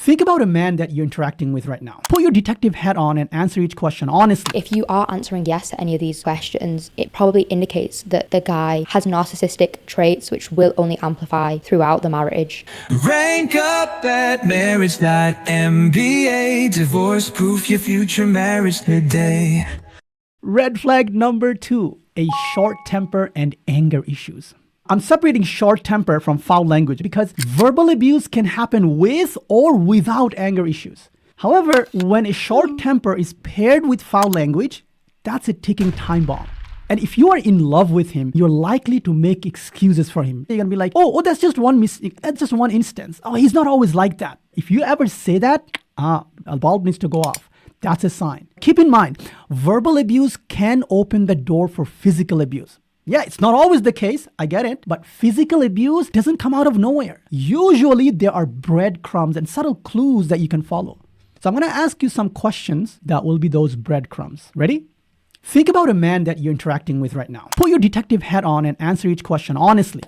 Think about a man that you're interacting with right now. Put your detective hat on and answer each question honestly. If you are answering yes to any of these questions, it probably indicates that the guy has narcissistic traits which will only amplify throughout the marriage. Rank up at Marriage.MBA. Divorce proof your future marriage today. Red flag number 2, a short temper and anger issues. I'm separating short temper from foul language because verbal abuse can happen with or without anger issues. However, when a short temper is paired with foul language, that's a ticking time bomb. And if you are in love with him, you're likely to make excuses for him. You're going to be like, oh, that's just one mistake. That's just one instance. Oh, he's not always like that. If you ever say that, a bulb needs to go off. That's a sign. Keep in mind, verbal abuse can open the door for physical abuse. Yeah, it's not always the case, I get it, but physical abuse doesn't come out of nowhere. Usually there are breadcrumbs and subtle clues that you can follow. So I'm going to ask you some questions that will be those breadcrumbs. Ready? Think about a man that you're interacting with right now. Put your detective hat on and answer each question honestly.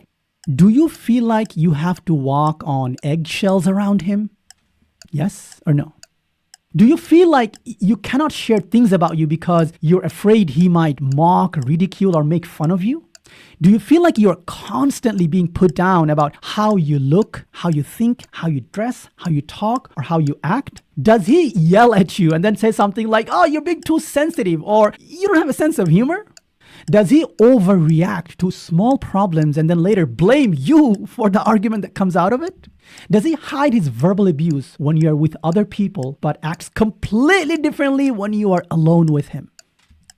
Do you feel like you have to walk on eggshells around him? Yes or no? Do you feel like you cannot share things about you because you're afraid he might mock, ridicule, or make fun of you? Do you feel like you're constantly being put down about how you look, how you think, how you dress, how you talk, or how you act? Does he yell at you and then say something like, oh, you're being too sensitive, or you don't have a sense of humor? Does he overreact to small problems and then later blame you for the argument that comes out of it? Does he hide his verbal abuse when you're with other people but acts completely differently when you are alone with him?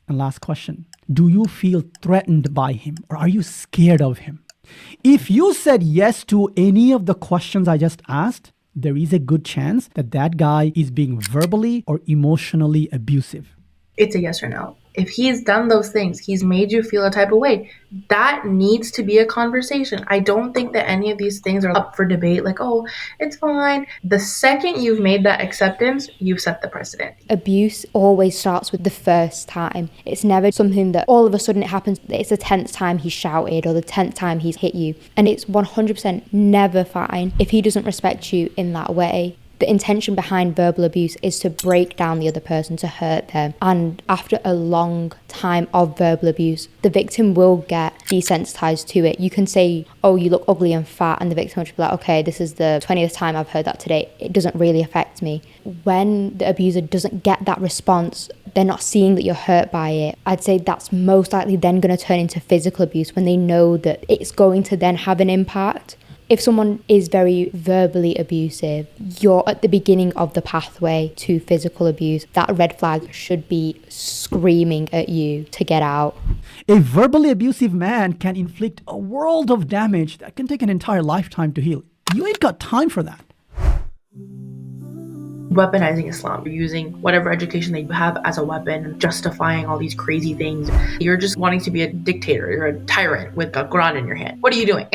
And last question, do you feel threatened by him or are you scared of him? If you said yes to any of the questions I just asked, there is a good chance that that guy is being verbally or emotionally abusive. It's a yes or no. If he's done those things, he's made you feel a type of way, that needs to be a conversation. I don't think that any of these things are up for debate, like, oh, it's fine. The second you've made that acceptance, you've set the precedent. Abuse always starts with the first time. It's never something that all of a sudden it happens. It's the 10th time he's shouted or the 10th time he's hit you. And it's 100% never fine if he doesn't respect you in that way. The intention behind verbal abuse is to break down the other person, to hurt them. And after a long time of verbal abuse, the victim will get desensitized to it. You can say, oh, you look ugly and fat, and the victim will be like, okay, this is the 20th time I've heard that today. It doesn't really affect me. When the abuser doesn't get that response, they're not seeing that you're hurt by it. I'd say that's most likely then going to turn into physical abuse when they know that it's going to then have an impact. If someone is very verbally abusive, you're at the beginning of the pathway to physical abuse. That red flag should be screaming at you to get out. A verbally abusive man can inflict a world of damage that can take an entire lifetime to heal. You ain't got time for that. Weaponizing Islam, you're using whatever education that you have as a weapon, justifying all these crazy things. You're just wanting to be a dictator. You're a tyrant with a Quran in your hand. What are you doing?